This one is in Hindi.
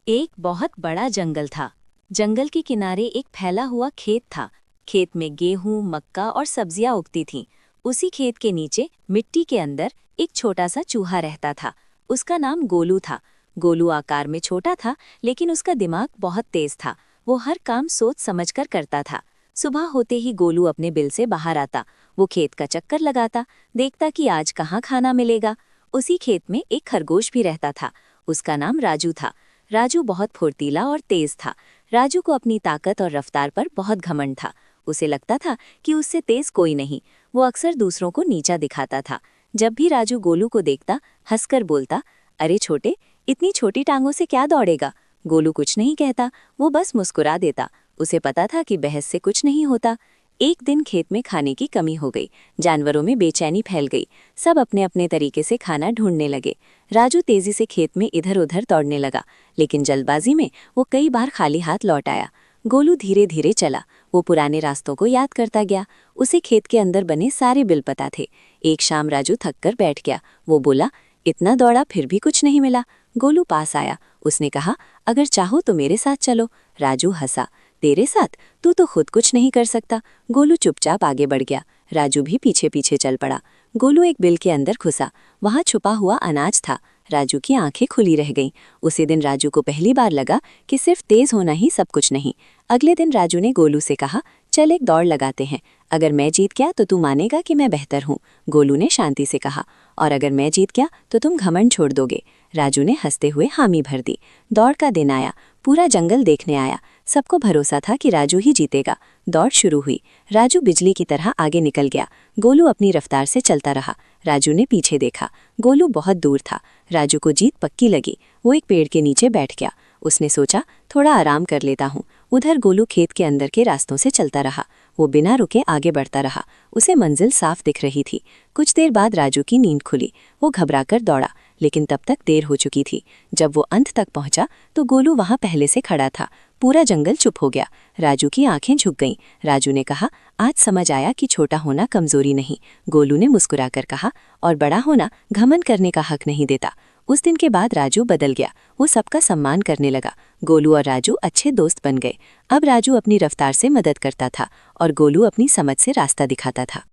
एक बहुत बड़ा जंगल था। जंगल के किनारे एक फैला हुआ खेत था। खेत में गेहूं, मक्का और सब्जियां उगती थीं। उसी खेत के नीचे मिट्टी के अंदर एक छोटा सा चूहा रहता था। उसका नाम गोलू था। गोलू आकार में छोटा था, लेकिन उसका दिमाग बहुत तेज था। वो हर काम सोच समझकर करता था। सुबह होते ही गोलू अपने बिल से बाहर आता। वो खेत का चक्कर लगाता, देखता कि आज कहाँ खाना मिलेगा। उसी खेत में एक खरगोश भी रहता था। उसका नाम राजू था। राजू बहुत फुर्तीला और तेज था। राजू को अपनी ताकत और रफ्तार पर बहुत घमंड था। उसे लगता था कि उससे तेज कोई नहीं। वो अक्सर दूसरों को नीचा दिखाता था। जब भी राजू गोलू को देखता, हंसकर बोलता, अरे छोटे, इतनी छोटी टांगों से क्या दौड़ेगा। गोलू कुछ नहीं कहता, वो बस मुस्कुरा देता। उसे पता था कि बहस से कुछ नहीं होता। एक दिन खेत में खाने की कमी हो गई। जानवरों में बेचैनी फैल गई। सब अपने अपने तरीके से खाना ढूंढने लगे। राजू तेजी से खेत में इधर उधर दौड़ने लगा, लेकिन जल्दबाजी में वो कई बार खाली हाथ लौट आया। गोलू धीरे धीरे चला। वो पुराने रास्तों को याद करता गया। उसे खेत के अंदर बने सारे बिल पता थे। एक शाम राजू थक कर बैठ गया। वो बोला, इतना दौड़ा फिर भी कुछ नहीं मिला। गोलू पास आया। उसने कहा, अगर चाहो तो मेरे साथ चलो। राजू हंसा, तेरे साथ? तू तो खुद कुछ नहीं कर सकता। गोलू चुपचाप आगे बढ़ गया। राजू भी पीछे पीछे चल पड़ा। गोलू एक बिल के अंदर घुसा। वहां छुपा हुआ अनाज था। राजू की आंखें खुली रह गईं। उसी दिन राजू को पहली बार लगा कि सिर्फ तेज होना ही सब कुछ नहीं। अगले दिन राजू ने गोलू से कहा, चल एक दौड़ लगाते हैं। अगर मैं जीत गया तो तू मानेगा कि मैं बेहतर हूँ। गोलू ने शांति से कहा, और अगर मैं जीत गया तो तुम घमंड छोड़ दोगे। राजू ने हंसते हुए हामी भर दी। दौड़ का दिन आया। पूरा जंगल देखने आया। सबको भरोसा था कि राजू ही जीतेगा। दौड़ शुरू हुई। राजू बिजली की तरह आगे निकल गया। गोलू अपनी रफ्तार से चलता रहा। राजू ने पीछे देखा। गोलू बहुत दूर था। राजू को जीत पक्की लगी। वो एक पेड़ के नीचे बैठ गया। उसने सोचा, थोड़ा आराम कर लेता हूँ। उधर गोलू खेत के अंदर के रास्तों से चलता रहा। वो बिना रुके आगे बढ़ता रहा। उसे मंजिल साफ दिख रही थी। कुछ देर बाद राजू की नींद खुली। वो घबराकर दौड़ा, लेकिन तब तक देर हो चुकी थी। जब वो अंत तक पहुंचा तो गोलू वहां पहले से खड़ा था। पूरा जंगल चुप हो गया। राजू की आंखें झुक गईं। राजू ने कहा, आज समझ आया कि छोटा होना कमजोरी नहीं। गोलू ने मुस्कुराकर कहा, और बड़ा होना घमंड करने का हक नहीं देता। उस दिन के बाद राजू बदल गया। वो सबका सम्मान करने लगा। गोलू और राजू अच्छे दोस्त बन गए। अब राजू अपनी रफ्तार से मदद करता था और गोलू अपनी समझ से रास्ता दिखाता था।